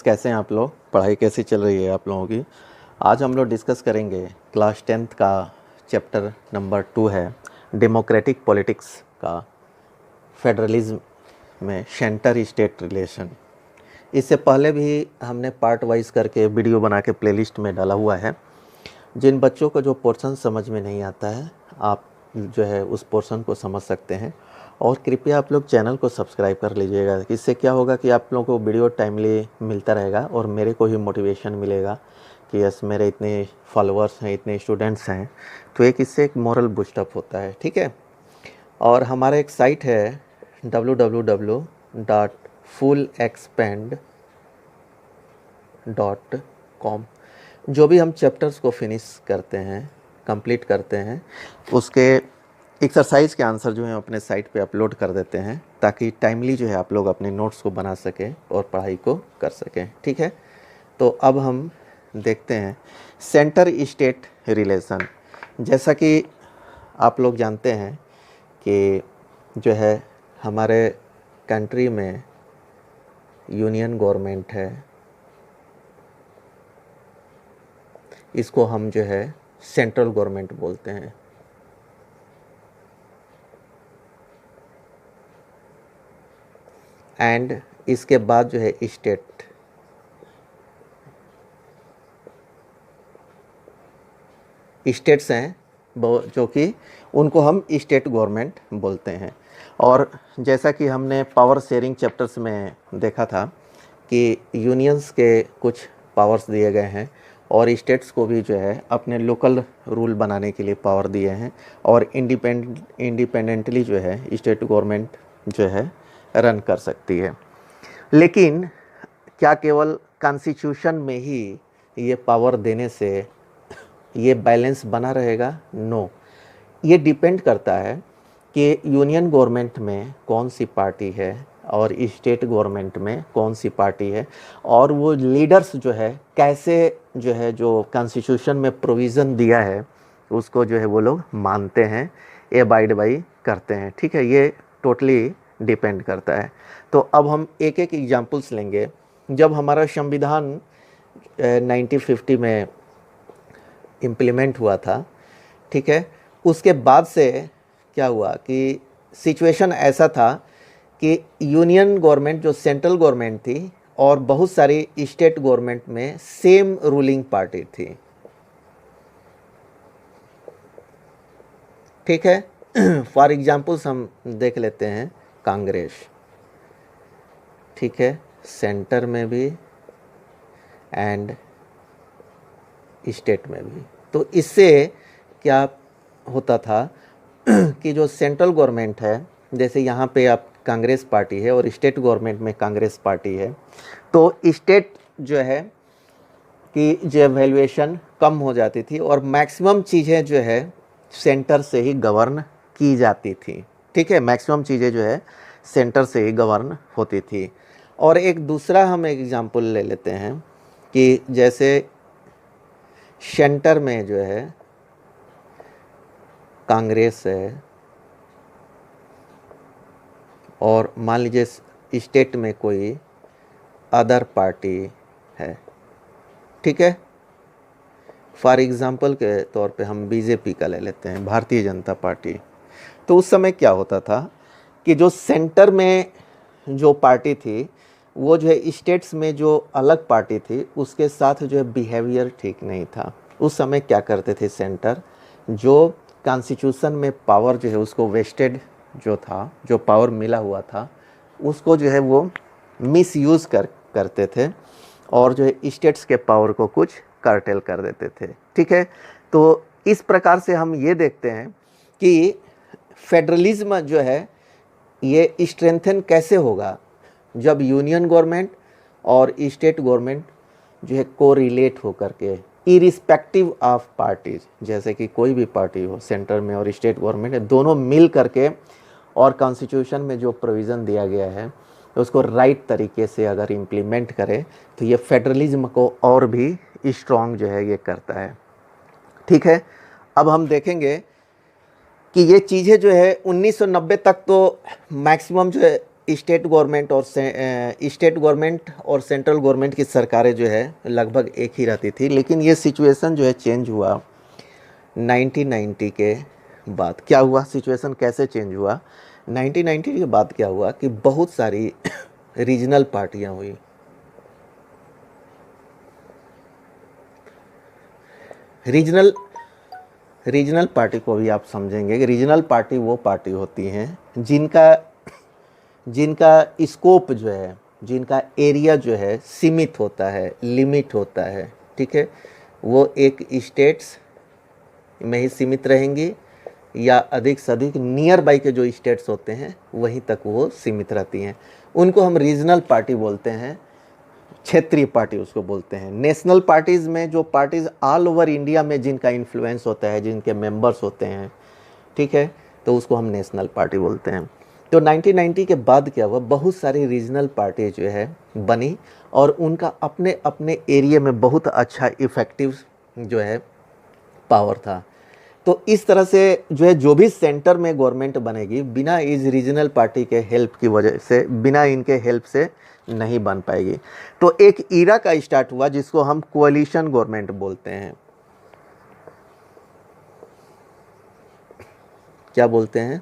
कैसे हैं आप लोग? पढ़ाई कैसी चल रही है आप लोगों की? आज हम लोग डिस्कस करेंगे क्लास 10th का चैप्टर नंबर 2 है डेमोक्रेटिक पॉलिटिक्स का फेडरलिज्म में सेंटर स्टेट रिलेशन। इससे पहले भी हमने पार्ट वाइज करके वीडियो बना के प्लेलिस्ट में डाला हुआ है। जिन बच्चों को जो पोर्शन समझ में नहीं आता है, आप जो है उस पोर्शन को समझ सकते हैं। और कृपया आप लोग चैनल को सब्सक्राइब कर लीजिएगा। इससे क्या होगा कि आप लोगों को वीडियो टाइमली मिलता रहेगा और मेरे को ही मोटिवेशन मिलेगा कि यस, मेरे इतने फॉलोअर्स हैं, इतने स्टूडेंट्स हैं, तो एक इससे एक मोरल बूस्टअप होता है। ठीक है। और हमारा एक साइट है www.fullexpand.com। जो भी हम चैप्टर्स को फिनिश करते हैं, कंप्लीट करते हैं, उसके एक्सरसाइज के आंसर जो है अपने साइट पे अपलोड कर देते हैं, ताकि टाइमली जो है आप लोग अपने नोट्स को बना सकें और पढ़ाई को कर सकें। ठीक है। तो अब हम देखते हैं सेंटर स्टेट रिलेशन। जैसा कि आप लोग जानते हैं कि जो है हमारे कंट्री में यूनियन गवर्नमेंट है, इसको हम जो है सेंट्रल गवर्नमेंट बोलते हैं। एंड इसके बाद जो है स्टेट्स हैं, जो कि उनको हम स्टेट गवर्नमेंट बोलते हैं। और जैसा कि हमने पावर शेयरिंग चैप्टर्स में देखा था कि यूनियंस के कुछ पावर्स दिए गए हैं और स्टेट्स को भी जो है अपने लोकल रूल बनाने के लिए पावर दिए हैं, और इंडिपेंडेंटली जो है स्टेट गवर्नमेंट जो है रन कर सकती है। लेकिन क्या केवल कॉन्स्टिट्यूशन में ही ये पावर देने से ये बैलेंस बना रहेगा? नो। ये डिपेंड करता है कि यूनियन गवर्नमेंट में कौन सी पार्टी है और स्टेट गवर्नमेंट में कौन सी पार्टी है, और वो लीडर्स जो है कैसे जो है जो कॉन्स्टिट्यूशन में प्रोविज़न दिया है उसको जो है वो लोग मानते हैं, एबाइड बाई करते हैं। ठीक है। ये टोटली डिपेंड करता है। तो अब हम एक एक एग्जांपल्स लेंगे। जब हमारा संविधान 1950 में इम्प्लीमेंट हुआ था, ठीक है, उसके बाद से क्या हुआ कि सिचुएशन ऐसा था कि यूनियन गवर्नमेंट जो सेंट्रल गवर्नमेंट थी और बहुत सारी स्टेट गवर्नमेंट में सेम रूलिंग पार्टी थी। ठीक है। फॉर एग्जांपल्स हम देख लेते हैं कांग्रेस। ठीक है। सेंटर में भी एंड स्टेट में भी। तो इससे क्या होता था कि जो सेंट्रल गवर्नमेंट है, जैसे यहाँ पे आप कांग्रेस पार्टी है और स्टेट गवर्नमेंट में कांग्रेस पार्टी है, तो स्टेट जो है कि जो वैल्यूएशन कम हो जाती थी और मैक्सिमम चीज़ें जो है सेंटर से ही गवर्न की जाती थी। ठीक है। मैक्सिमम चीज़ें जो है सेंटर से ही गवर्न होती थी। और एक दूसरा हम एग्जांपल ले लेते हैं कि जैसे सेंटर में जो है कांग्रेस है और मान लीजिए स्टेट में कोई अदर पार्टी है। ठीक है। फॉर एग्जांपल के तौर पे हम बीजेपी का ले लेते हैं, भारतीय जनता पार्टी। तो उस समय क्या होता था कि जो सेंटर में जो पार्टी थी वो जो है स्टेट्स में जो अलग पार्टी थी उसके साथ जो है बिहेवियर ठीक नहीं था। उस समय क्या करते थे सेंटर, जो कॉन्स्टिट्यूशन में पावर जो है उसको वेस्टेड जो था, जो पावर मिला हुआ था उसको जो है वो मिसयूज़ करते थे और जो है स्टेट्स के पावर को कुछ कर्टेल कर देते थे। ठीक है। तो इस प्रकार से हम ये देखते हैं कि फेडरलिज्म जो है ये स्ट्रेंथन कैसे होगा जब यूनियन गवर्नमेंट और स्टेट गवर्नमेंट जो है कोरिलेट होकर के, इरिस्पेक्टिव ऑफ पार्टीज, जैसे कि कोई भी पार्टी हो सेंटर में और स्टेट गवर्नमेंट है, दोनों मिल करके और कॉन्स्टिट्यूशन में जो प्रोविज़न दिया गया है तो उसको राइट तरीके से अगर इम्प्लीमेंट करें तो ये फेडरलिज्म को और भी स्ट्रॉन्ग जो है ये करता है। ठीक है। अब हम देखेंगे कि ये चीज़ें जो है 1990 तक तो मैक्सिमम जो है स्टेट गवर्नमेंट और सेंट्रल गवर्नमेंट की सरकारें जो है लगभग एक ही रहती थी, लेकिन ये सिचुएशन जो है चेंज हुआ 1990 के बाद। क्या हुआ, सिचुएशन कैसे चेंज हुआ? 1990 के बाद क्या हुआ कि बहुत सारी रीजनल पार्टियां हुई। रीजनल पार्टी को भी आप समझेंगे कि रीजनल पार्टी वो पार्टी होती हैं जिनका स्कोप जो है, जिनका एरिया जो है सीमित होता है, लिमिट होता है, ठीक है। वो एक स्टेट्स में ही सीमित रहेंगी या अधिक से अधिक नियर बाई के जो स्टेट्स होते हैं वहीं तक वो सीमित रहती हैं। उनको हम रीजनल पार्टी बोलते हैं, क्षेत्रीय पार्टी उसको बोलते हैं। नेशनल पार्टीज़ में जो पार्टीज़ ऑल ओवर इंडिया में जिनका इन्फ्लुएंस होता है, जिनके मेंबर्स होते हैं, ठीक है, तो उसको हम नेशनल पार्टी बोलते हैं। तो 1990 के बाद क्या हुआ, बहुत सारी रीजनल पार्टी जो है बनी और उनका अपने अपने एरिया में बहुत अच्छा इफ़ेक्टिव जो है पावर था। तो इस तरह से जो है जो भी सेंटर में गवर्नमेंट बनेगी बिना इस रीजनल पार्टी के हेल्प की वजह से, बिना इनके हेल्प से नहीं बन पाएगी। तो एक ईरा का स्टार्ट हुआ जिसको हम कोalition गवर्नमेंट बोलते हैं। क्या बोलते हैं?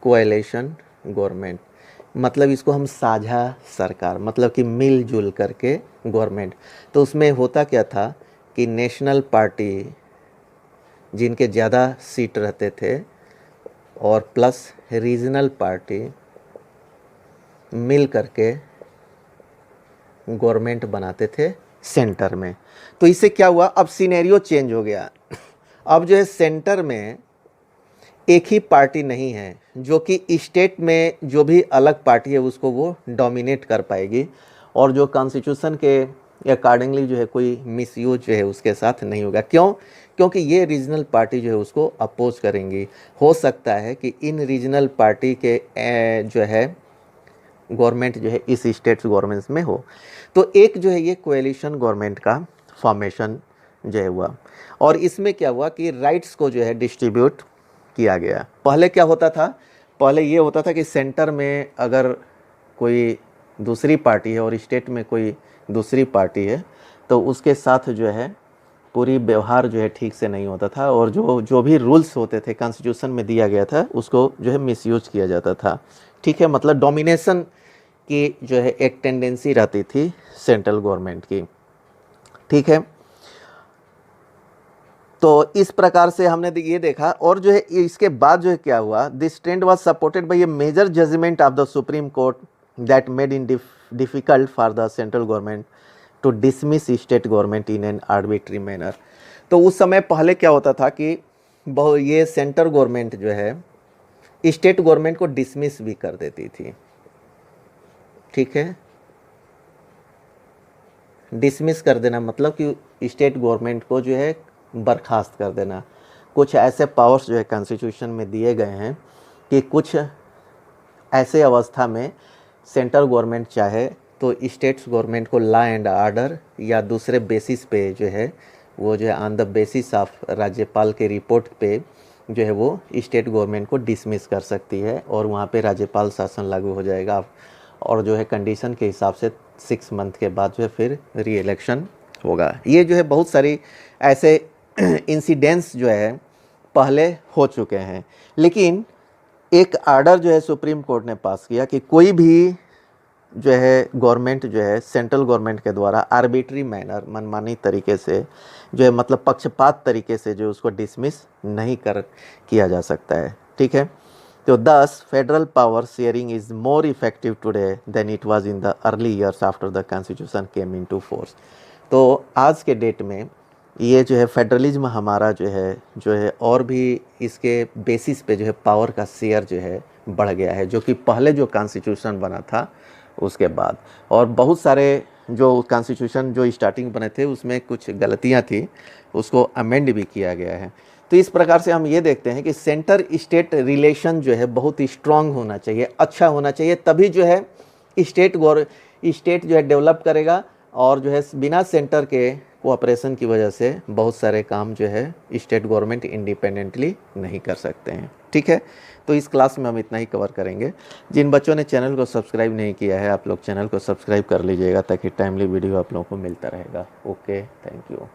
कोalition गवर्नमेंट, मतलब इसको हम साझा सरकार, मतलब कि मिलजुल करके गवर्नमेंट। तो उसमें होता क्या था कि नेशनल पार्टी जिनके ज़्यादा सीट रहते थे और प्लस रीजनल पार्टी मिल करके गवर्नमेंट बनाते थे सेंटर में। तो इससे क्या हुआ, अब सिनेरियो चेंज हो गया। अब जो है सेंटर में एक ही पार्टी नहीं है जो कि स्टेट में जो भी अलग पार्टी है उसको वो डोमिनेट कर पाएगी और जो कॉन्स्टिट्यूशन के अकॉर्डिंगली जो है कोई मिसयूज जो है उसके साथ नहीं होगा। क्यों? क्योंकि ये रीजनल पार्टी जो है उसको अपोज करेंगी। हो सकता है कि इन रीजनल पार्टी के जो है गवर्नमेंट जो है इस स्टेट्स गवर्नमेंट्स में हो। तो एक जो है ये कोएलिशन गवर्नमेंट का फॉर्मेशन जो है हुआ और इसमें क्या हुआ कि राइट्स को जो है डिस्ट्रीब्यूट किया गया। पहले क्या होता था, पहले ये होता था कि सेंटर में अगर कोई दूसरी पार्टी है और स्टेट में कोई दूसरी पार्टी है तो उसके साथ जो है पूरी व्यवहार जो है ठीक से नहीं होता था और जो भी रूल्स होते थे कॉन्स्टिट्यूशन में दिया गया था उसको जो है मिसयूज किया जाता था, ठीक है। मतलब डोमिनेशन की जो है एक टेंडेंसी रहती थी सेंट्रल गवर्नमेंट की, ठीक है। तो इस प्रकार से हमने ये देखा और जो है इसके बाद जो है क्या हुआ, this trend was supported by a major judgment of the Supreme Court that made in difficult for the central government to dismiss state government in an arbitrary manner. तो उस समय पहले क्या होता था कि ये सेंट्रल गवर्नमेंट जो है स्टेट गवर्नमेंट को डिसमिस भी कर देती थी, ठीक है। डिसमिस कर देना मतलब कि स्टेट गवर्नमेंट को जो है बर्खास्त कर देना। कुछ ऐसे पावर्स जो है कॉन्स्टिट्यूशन में दिए गए हैं कि कुछ ऐसे अवस्था में सेंट्रल गवर्नमेंट चाहे तो स्टेट्स गवर्नमेंट को लॉ एंड ऑर्डर या दूसरे बेसिस पे जो है वो जो है ऑन द बेसिस ऑफ राज्यपाल के रिपोर्ट पे जो है वो स्टेट गवर्नमेंट को डिसमिस कर सकती है और वहाँ पे राज्यपाल शासन लागू हो जाएगा और जो है कंडीशन के हिसाब से 6 मंथ के बाद जो है फिर री इलेक्शन होगा। ये जो है बहुत सारी ऐसे इंसिडेंट्स जो है पहले हो चुके हैं, लेकिन एक आर्डर जो है सुप्रीम कोर्ट ने पास किया कि कोई भी जो है गवर्नमेंट जो है सेंट्रल गवर्नमेंट के द्वारा आर्बिट्री मैनर, मनमानी तरीके से जो है मतलब पक्षपात तरीके से जो उसको डिसमिस नहीं किया जा सकता है, ठीक है। तो thus federal power sharing is more effective today than it was in the early years after the constitution came into force. तो आज के डेट में ये जो है फेडरलिज्म हमारा जो है और भी इसके बेसिस पे जो है पावर का शेयर जो है बढ़ गया है, जो कि पहले जो कॉन्स्टिट्यूशन बना था उसके बाद। और बहुत सारे जो कॉन्स्टिट्यूशन जो स्टार्टिंग बने थे उसमें कुछ गलतियां थी, उसको अमेंड भी किया गया है। तो इस प्रकार से हम ये देखते हैं कि सेंटर स्टेट रिलेशन जो है बहुत ही स्ट्रांग होना चाहिए, अच्छा होना चाहिए, तभी जो है स्टेट जो है डेवलप करेगा और जो है बिना सेंटर के कोऑपरेशन की वजह से बहुत सारे काम जो है स्टेट गवर्नमेंट इंडिपेंडेंटली नहीं कर सकते हैं। ठीक है, तो इस क्लास में हम इतना ही कवर करेंगे। जिन बच्चों ने चैनल को सब्सक्राइब नहीं किया है, आप लोग चैनल को सब्सक्राइब कर लीजिएगा ताकि टाइमली वीडियो आप लोगों को मिलता रहेगा। Okay, thank you.